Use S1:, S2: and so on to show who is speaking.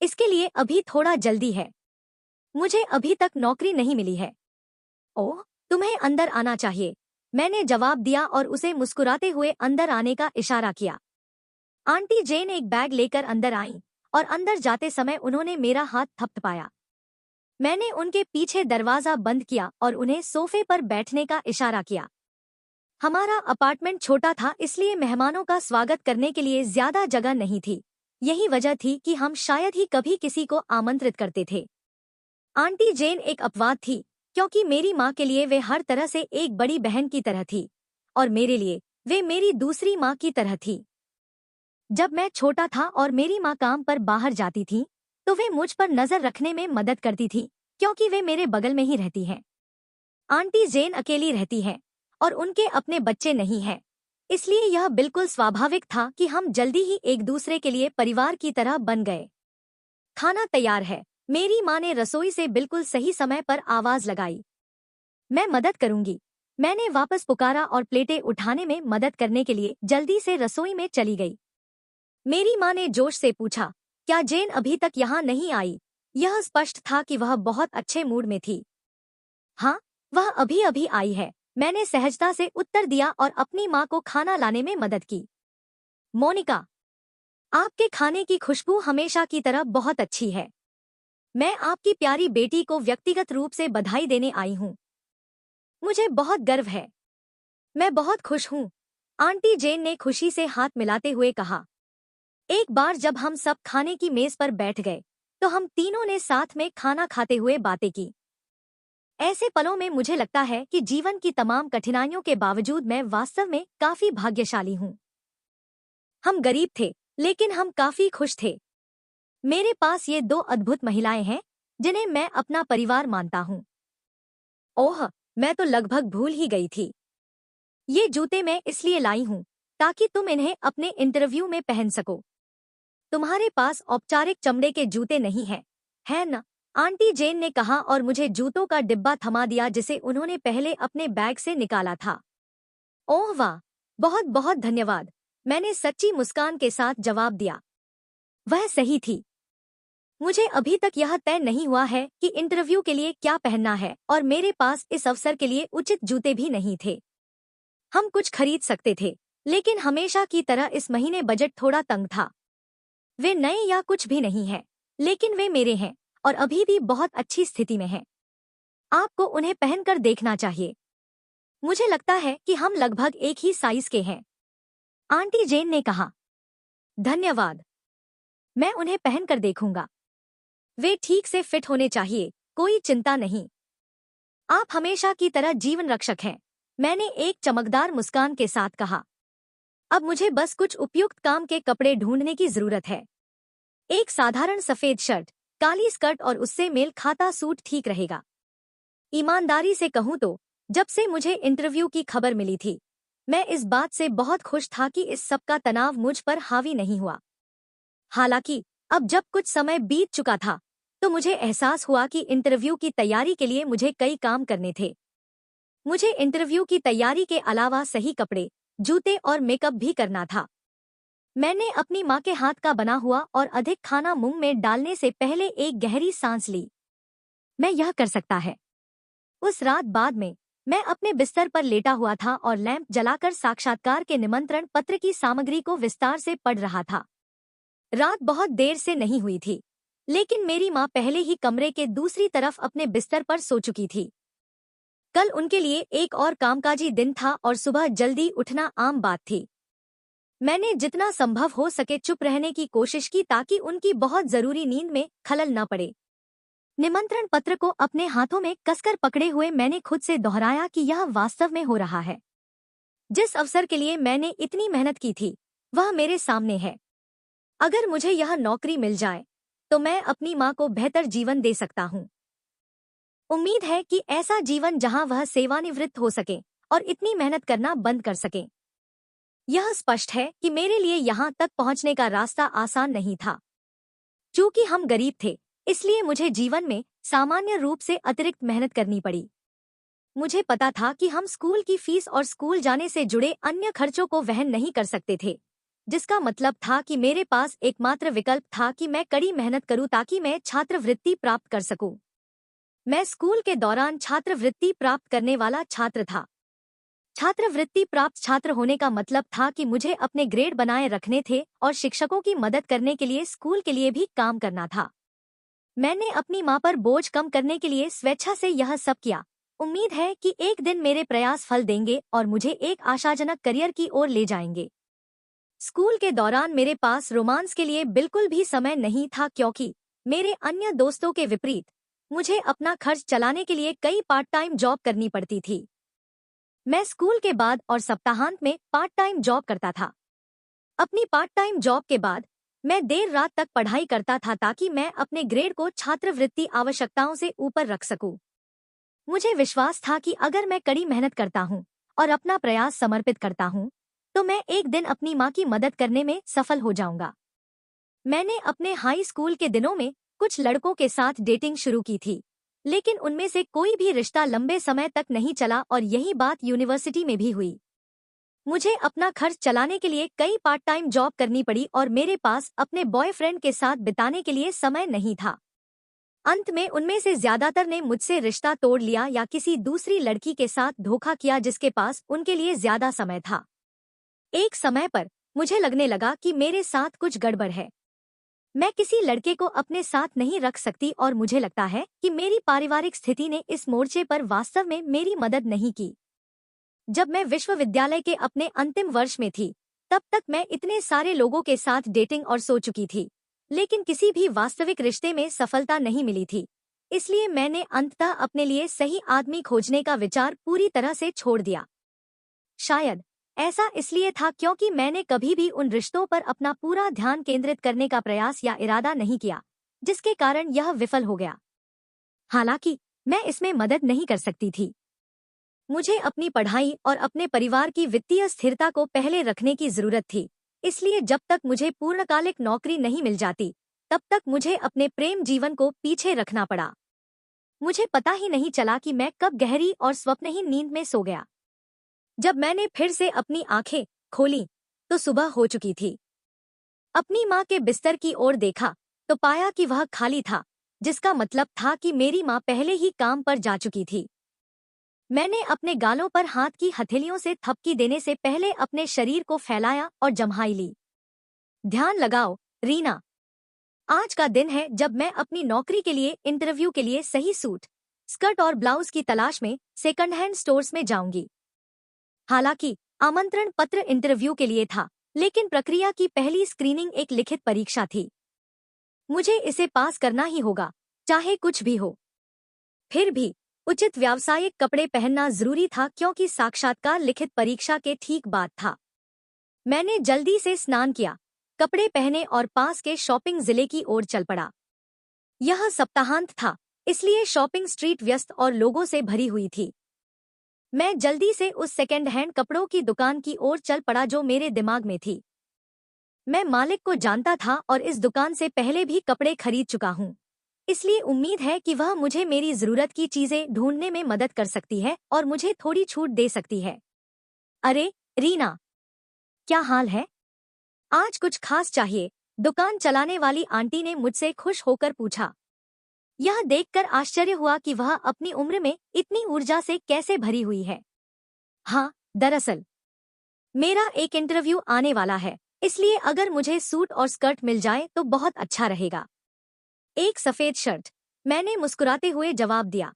S1: इसके लिए अभी थोड़ा जल्दी है। मुझे अभी तक नौकरी नहीं मिली है। ओह, तुम्हें अंदर आना चाहिए, मैंने जवाब दिया और उसे मुस्कुराते हुए अंदर आने का इशारा किया। आंटी जेन एक बैग लेकर अंदर आईं और अंदर जाते समय उन्होंने मेरा हाथ थपथपाया। मैंने उनके पीछे दरवाजा बंद किया और उन्हें सोफे पर बैठने का इशारा किया। हमारा अपार्टमेंट छोटा था, इसलिए मेहमानों का स्वागत करने के लिए ज्यादा जगह नहीं थी। यही वजह थी कि हम शायद ही कभी किसी को आमंत्रित करते थे। आंटी जेन एक अपवाद थी, क्योंकि मेरी माँ के लिए वे हर तरह से एक बड़ी बहन की तरह थी और मेरे लिए वे मेरी दूसरी माँ की तरह थी। जब मैं छोटा था और मेरी माँ काम पर बाहर जाती थी, तो वे मुझ पर नजर रखने में मदद करती थी, क्योंकि वे मेरे बगल में ही रहती हैं। आंटी जेन अकेली रहती हैं और उनके अपने बच्चे नहीं हैं, इसलिए यह बिल्कुल स्वाभाविक था कि हम जल्दी ही एक दूसरे के लिए परिवार की तरह बन गए। खाना तैयार है, मेरी माँ ने रसोई से बिल्कुल सही समय पर आवाज लगाई। मैं मदद करूंगी, मैंने वापस पुकारा और प्लेटें उठाने में मदद करने के लिए जल्दी से रसोई में चली गई। मेरी माँ ने जोश से पूछा, क्या जेन अभी तक यहाँ नहीं आई? यह स्पष्ट था कि वह बहुत अच्छे मूड में थी। हाँ, वह अभी अभी आई है, मैंने सहजता से उत्तर दिया और अपनी माँ को खाना लाने में मदद की। मोनिका, आपके खाने की खुशबू हमेशा की तरह बहुत अच्छी है। मैं आपकी प्यारी बेटी को व्यक्तिगत रूप से बधाई देने आई हूँ। मुझे बहुत गर्व है। मैं बहुत खुश हूँ, आंटी जेन ने खुशी से हाथ मिलाते हुए कहा। एक बार जब हम सब खाने की मेज पर बैठ गए, तो हम तीनों ने साथ में खाना खाते हुए बातें की। ऐसे पलों में मुझे लगता है कि जीवन की तमाम कठिनाइयों के बावजूद मैं वास्तव में काफी भाग्यशाली हूँ। हम गरीब थे, लेकिन हम काफी खुश थे। मेरे पास ये दो अद्भुत महिलाएं हैं, जिन्हें मैं अपना परिवार मानता हूँ। ओह, मैं तो लगभग भूल ही गई थी। ये जूते मैं इसलिए लाई हूँ ताकि तुम इन्हें अपने इंटरव्यू में पहन सको। तुम्हारे पास औपचारिक चमड़े के जूते नहीं हैं, है न? आंटी जेन ने कहा और मुझे जूतों का डिब्बा थमा दिया जिसे उन्होंने पहले अपने बैग से निकाला था। ओह वाह, बहुत बहुत धन्यवाद, मैंने सच्ची मुस्कान के साथ जवाब दिया। वह सही थी। मुझे अभी तक यह तय नहीं हुआ है कि इंटरव्यू के लिए क्या पहनना है और मेरे पास इस अवसर के लिए उचित जूते भी नहीं थे। हम कुछ खरीद सकते थे, लेकिन हमेशा की तरह इस महीने बजट थोड़ा तंग था। वे नए या कुछ भी नहीं हैं, लेकिन वे मेरे हैं और अभी भी बहुत अच्छी स्थिति में हैं। आपको उन्हें पहनकर देखना चाहिए। मुझे लगता है कि हम लगभग एक ही साइज के हैं, आंटी जेन ने कहा। धन्यवाद, मैं उन्हें पहनकर देखूंगा। वे ठीक से फिट होने चाहिए, कोई चिंता नहीं। आप हमेशा की तरह जीवन रक्षक हैं, मैंने एक चमकदार मुस्कान के साथ कहा। अब मुझे बस कुछ उपयुक्त काम के कपड़े ढूंढने की जरूरत है। एक साधारण सफेद शर्ट, काली स्कर्ट और उससे मेल खाता सूट ठीक रहेगा। ईमानदारी से कहूँ तो जब से मुझे इंटरव्यू की खबर मिली थी, मैं इस बात से बहुत खुश था कि इस सब का तनाव मुझ पर हावी नहीं हुआ। हालांकि अब जब कुछ समय बीत चुका था, तो मुझे एहसास हुआ कि इंटरव्यू की तैयारी के लिए मुझे कई काम करने थे। मुझे इंटरव्यू की तैयारी के अलावा सही कपड़े, जूते और मेकअप भी करना था। मैंने अपनी माँ के हाथ का बना हुआ और अधिक खाना मुंह में डालने से पहले एक गहरी सांस ली। मैं यह कर सकता है। उस रात बाद में मैं अपने बिस्तर पर लेटा हुआ था और लैंप जलाकर साक्षात्कार के निमंत्रण पत्र की सामग्री को विस्तार से पढ़ रहा था। रात बहुत देर से नहीं हुई थी, लेकिन मेरी माँ पहले ही कमरे के दूसरी तरफ अपने बिस्तर पर सो चुकी थी। कल उनके लिए एक और कामकाजी दिन था और सुबह जल्दी उठना आम बात थी। मैंने जितना संभव हो सके चुप रहने की कोशिश की ताकि उनकी बहुत जरूरी नींद में खलल न पड़े। निमंत्रण पत्र को अपने हाथों में कसकर पकड़े हुए मैंने खुद से दोहराया कि यह वास्तव में हो रहा है। जिस अवसर के लिए मैंने इतनी मेहनत की थी, वह मेरे सामने है। अगर मुझे यह नौकरी मिल जाए, तो मैं अपनी माँ को बेहतर जीवन दे सकता हूँ। उम्मीद है कि ऐसा जीवन जहाँ वह सेवानिवृत्त हो सके और इतनी मेहनत करना बंद कर सके। यह स्पष्ट है कि मेरे लिए यहाँ तक पहुँचने का रास्ता आसान नहीं था। चूंकि हम गरीब थे, इसलिए मुझे जीवन में सामान्य रूप से अतिरिक्त मेहनत करनी पड़ी। मुझे पता था कि हम स्कूल की फीस और स्कूल जाने से जुड़े अन्य खर्चों को वहन नहीं कर सकते थे, जिसका मतलब था कि मेरे पास एकमात्र विकल्प था कि मैं कड़ी मेहनत करूं ताकि मैं छात्रवृत्ति प्राप्त कर सकूं। मैं स्कूल के दौरान छात्रवृत्ति प्राप्त करने वाला छात्र था। छात्रवृत्ति प्राप्त छात्र होने का मतलब था कि मुझे अपने ग्रेड बनाए रखने थे और शिक्षकों की मदद करने के लिए स्कूल के लिए भी काम करना था। मैंने अपनी मां पर बोझ कम करने के लिए स्वेच्छा से यह सब किया। उम्मीद है कि एक दिन मेरे प्रयास फल देंगे और मुझे एक आशाजनक करियर की ओर ले जाएंगे। स्कूल के दौरान मेरे पास रोमांस के लिए बिल्कुल भी समय नहीं था क्योंकि मेरे अन्य दोस्तों के विपरीत मुझे अपना खर्च चलाने के लिए कई पार्ट टाइम जॉब करनी पड़ती थी। मैं स्कूल के बाद और सप्ताहांत में पार्ट टाइम जॉब करता था। अपनी पार्ट टाइम जॉब के बाद मैं देर रात तक पढ़ाई करता था ताकि मैं अपने ग्रेड को छात्रवृत्ति आवश्यकताओं से ऊपर रख सकूं। मुझे विश्वास था कि अगर मैं कड़ी मेहनत करता हूं और अपना प्रयास समर्पित करता हूं, तो मैं एक दिन अपनी मां की मदद करने में सफल हो जाऊंगा। मैंने अपने हाई स्कूल के दिनों में कुछ लड़कों के साथ डेटिंग शुरू की थी, लेकिन उनमें से कोई भी रिश्ता लंबे समय तक नहीं चला और यही बात यूनिवर्सिटी में भी हुई। मुझे अपना खर्च चलाने के लिए कई पार्ट टाइम जॉब करनी पड़ी और मेरे पास अपने बॉयफ्रेंड के साथ बिताने के लिए समय नहीं था। अंत में उनमें से ज्यादातर ने मुझसे रिश्ता तोड़ लिया या किसी दूसरी लड़की के साथ धोखा किया जिसके पास उनके लिए ज्यादा समय था। एक समय पर मुझे लगने लगा कि मेरे साथ कुछ गड़बड़ है। मैं किसी लड़के को अपने साथ नहीं रख सकती और मुझे लगता है कि मेरी पारिवारिक स्थिति ने इस मोर्चे पर वास्तव में मेरी मदद नहीं की। जब मैं विश्वविद्यालय के अपने अंतिम वर्ष में थी, तब तक मैं इतने सारे लोगों के साथ डेटिंग और सो चुकी थी, लेकिन किसी भी वास्तविक रिश्ते में सफलता नहीं मिली थी। इसलिए मैंने अंततः अपने लिए सही आदमी खोजने का विचार पूरी तरह से छोड़ दिया। शायद ऐसा इसलिए था क्योंकि मैंने कभी भी उन रिश्तों पर अपना पूरा ध्यान केंद्रित करने का प्रयास या इरादा नहीं किया, जिसके कारण यह विफल हो गया। हालांकि मैं इसमें मदद नहीं कर सकती थी। मुझे अपनी पढ़ाई और अपने परिवार की वित्तीय स्थिरता को पहले रखने की जरूरत थी, इसलिए जब तक मुझे पूर्णकालिक नौकरी नहीं मिल जाती, तब तक मुझे अपने प्रेम जीवन को पीछे रखना पड़ा। मुझे पता ही नहीं चला कि मैं कब गहरी और स्वप्नहीन नींद में सो गया। जब मैंने फिर से अपनी आंखें खोलीं, तो सुबह हो चुकी थी। अपनी मां के बिस्तर की ओर देखा तो पाया कि वह खाली था, जिसका मतलब था कि मेरी मां पहले ही काम पर जा चुकी थी। मैंने अपने गालों पर हाथ की हथेलियों से थपकी देने से पहले अपने शरीर को फैलाया और जम्हाई ली। ध्यान लगाओ, रीना। आज का दिन है जब मैं अपनी नौकरी के लिए इंटरव्यू के लिए सही सूट, स्कर्ट और ब्लाउज की तलाश में सेकंड हैंड स्टोर्स में जाऊंगी। हालांकि आमंत्रण पत्र इंटरव्यू के लिए था, लेकिन प्रक्रिया की पहली स्क्रीनिंग एक लिखित परीक्षा थी। मुझे इसे पास करना ही होगा, चाहे कुछ भी हो। फिर भी उचित व्यावसायिक कपड़े पहनना जरूरी था क्योंकि साक्षात्कार लिखित परीक्षा के ठीक बाद था। मैंने जल्दी से स्नान किया, कपड़े पहने और पास के शॉपिंग जिले की ओर चल पड़ा। यह सप्ताहांत था, इसलिए शॉपिंग स्ट्रीट व्यस्त और लोगों से भरी हुई थी। मैं जल्दी से उस सेकेंड हैंड कपड़ों की दुकान की ओर चल पड़ा जो मेरे दिमाग में थी। मैं मालिक को जानता था और इस दुकान से पहले भी कपड़े खरीद चुका हूँ, इसलिए उम्मीद है कि वह मुझे मेरी जरूरत की चीजें ढूंढने में मदद कर सकती है और मुझे थोड़ी छूट दे सकती है। अरे रीना, क्या हाल है? आज कुछ खास चाहिए? दुकान चलाने वाली आंटी ने मुझसे खुश होकर पूछा। यह देखकर आश्चर्य हुआ कि वह अपनी उम्र में इतनी ऊर्जा से कैसे भरी हुई है। हाँ, दरअसल मेरा एक इंटरव्यू आने वाला है, इसलिए अगर मुझे सूट और स्कर्ट मिल जाए तो बहुत अच्छा रहेगा। एक सफेद शर्ट, मैंने मुस्कुराते हुए जवाब दिया।